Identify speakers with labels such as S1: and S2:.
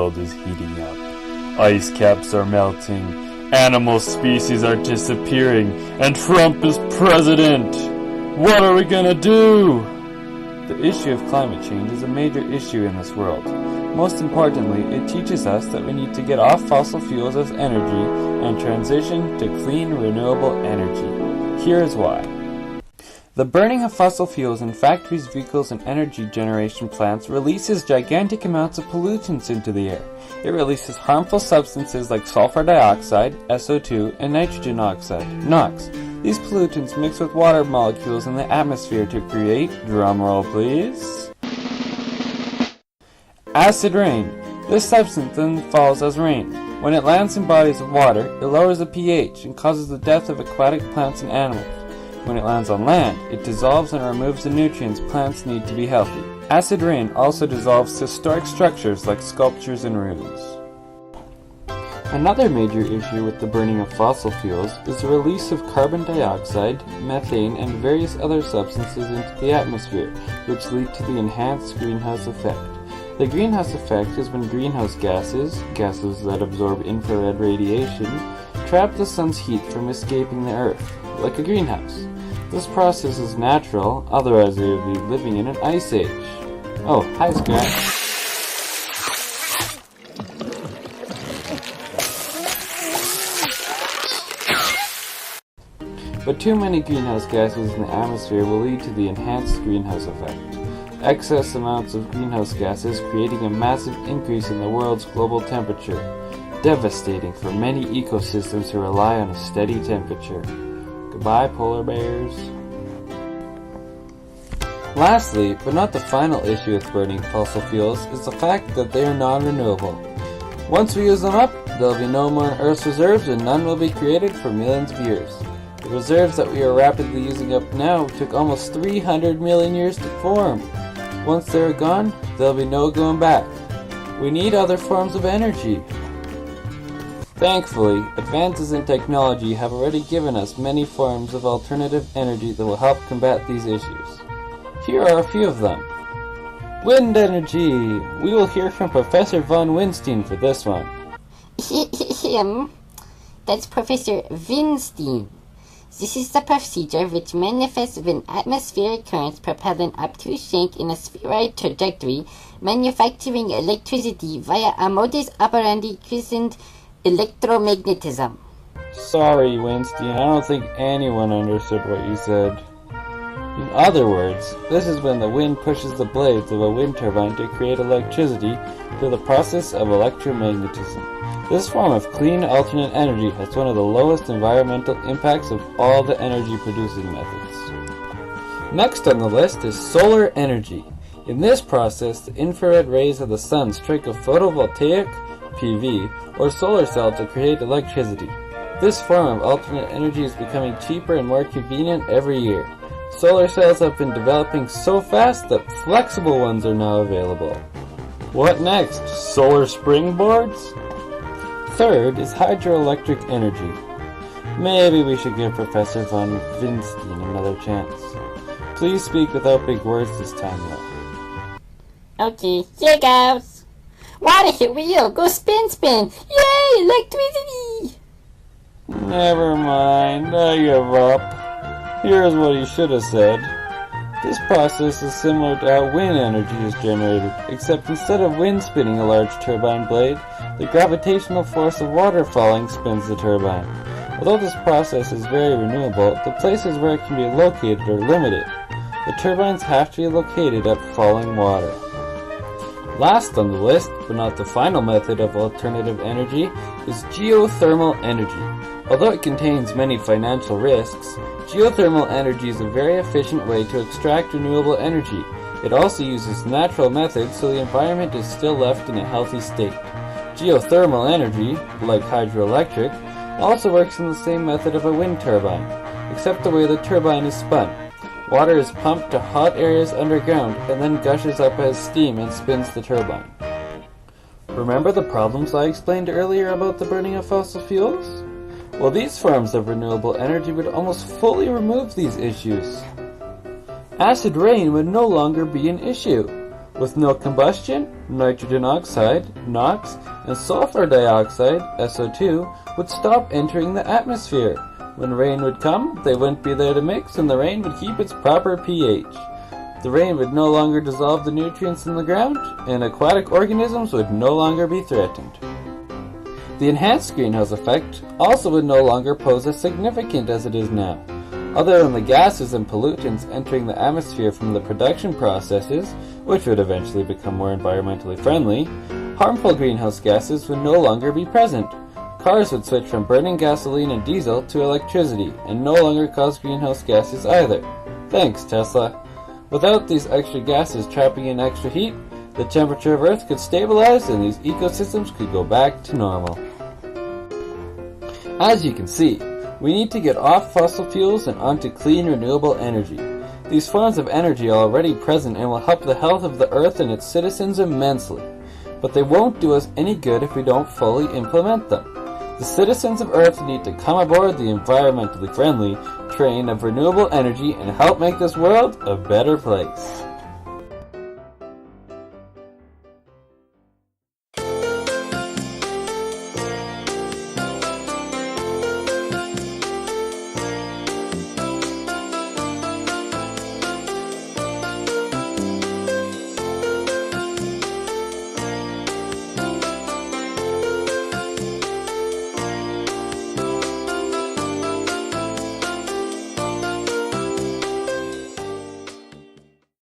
S1: world is heating up. Ice caps are melting, animal species are disappearing, and Trump is president! What are we gonna do? The issue of climate change is a major issue in this world. Most importantly, it teaches us that we need to get off fossil fuels as energy and transition to clean, renewable energy. Here is why. The burning of fossil fuels in factories, vehicles, and energy generation plants releases gigantic amounts of pollutants into the air. It releases harmful substances like sulfur dioxide, SO2, and nitrogen oxide, NOx. These pollutants mix with water molecules in the atmosphere to create, drumroll please, acid rain. This substance then falls as rain. When it lands in bodies of water, it lowers the pH and causes the death of aquatic plants and animals. When it lands on land, it dissolves and removes the nutrients plants need to be healthy. Acid rain also dissolves historic structures like sculptures and ruins. Another major issue with the burning of fossil fuels is the release of carbon dioxide, methane, and various other substances into the atmosphere, which lead to the enhanced greenhouse effect. The greenhouse effect is when greenhouse gases that absorb infrared radiation, trap the sun's heat from escaping the earth, like a greenhouse. This process is natural, otherwise we would be living in an ice age. Oh, hi Scrat. But too many greenhouse gases in the atmosphere will lead to the enhanced greenhouse effect. Excess amounts of greenhouse gases creating a massive increase in the world's global temperature, devastating for many ecosystems who rely on a steady temperature. Goodbye, polar bears. Lastly, but not the final issue with burning fossil fuels, is the fact that they are non-renewable. Once we use them up, there will be no more in Earth's reserves and none will be created for millions of years. The reserves that we are rapidly using up now took almost 300 million years to form. Once they are gone, there will be no going back. We need other forms of energy. Thankfully, advances in technology have already given us many forms of alternative energy that will help combat these issues. Here are a few of them. Wind energy! We will hear from Professor von Winstein for this one.
S2: That's Professor Winstein. This is the procedure which manifests when atmospheric currents propel an obtuse shank in a spheroid trajectory, manufacturing electricity via a modus operandi christened electromagnetism.
S1: Sorry, Winstein, I don't think anyone understood what you said. In other words, this is when the wind pushes the blades of a wind turbine to create electricity through the process of electromagnetism. This form of clean alternate energy has one of the lowest environmental impacts of all the energy producing methods. Next on the list is solar energy. In this process, the infrared rays of the sun strike a photovoltaic, PV, or solar cell to create electricity. This form of alternate energy is becoming cheaper and more convenient every year. Solar cells have been developing so fast that flexible ones are now available. What next? Solar springboards? Third is hydroelectric energy. Maybe we should give Professor von Winstein another chance. Please speak without big words this time though.
S2: Okay, here goes. Water hit wheel, go spin spin. Yay, electricity!
S1: Never mind, I give up. Here's what he should have said. This process is similar to how wind energy is generated, except instead of wind spinning a large turbine blade, the gravitational force of water falling spins the turbine. Although this process is very renewable, the places where it can be located are limited. The turbines have to be located at falling water. Last on the list, but not the final method of alternative energy, is geothermal energy. Although it contains many financial risks, geothermal energy is a very efficient way to extract renewable energy. It also uses natural methods so the environment is still left in a healthy state. Geothermal energy, like hydroelectric, also works in the same method of a wind turbine, except the way the turbine is spun. Water is pumped to hot areas underground and then gushes up as steam and spins the turbine. Remember the problems I explained earlier about the burning of fossil fuels? Well, these forms of renewable energy would almost fully remove these issues. Acid rain would no longer be an issue. With no combustion, nitrogen oxide, NOx, and sulfur dioxide, SO2, would stop entering the atmosphere. When rain would come, they wouldn't be there to mix, and the rain would keep its proper pH. The rain would no longer dissolve the nutrients in the ground, and aquatic organisms would no longer be threatened. The enhanced greenhouse effect also would no longer pose as significant as it is now. Other than the gases and pollutants entering the atmosphere from the production processes, which would eventually become more environmentally friendly, harmful greenhouse gases would no longer be present. Cars would switch from burning gasoline and diesel to electricity, and no longer cause greenhouse gases either. Thanks, Tesla. Without these extra gases trapping in extra heat, the temperature of Earth could stabilize and these ecosystems could go back to normal. As you can see, we need to get off fossil fuels and onto clean renewable energy. These forms of energy are already present and will help the health of the Earth and its citizens immensely. But they won't do us any good if we don't fully implement them. The citizens of Earth need to come aboard the environmentally friendly train of renewable energy and help make this world a better place.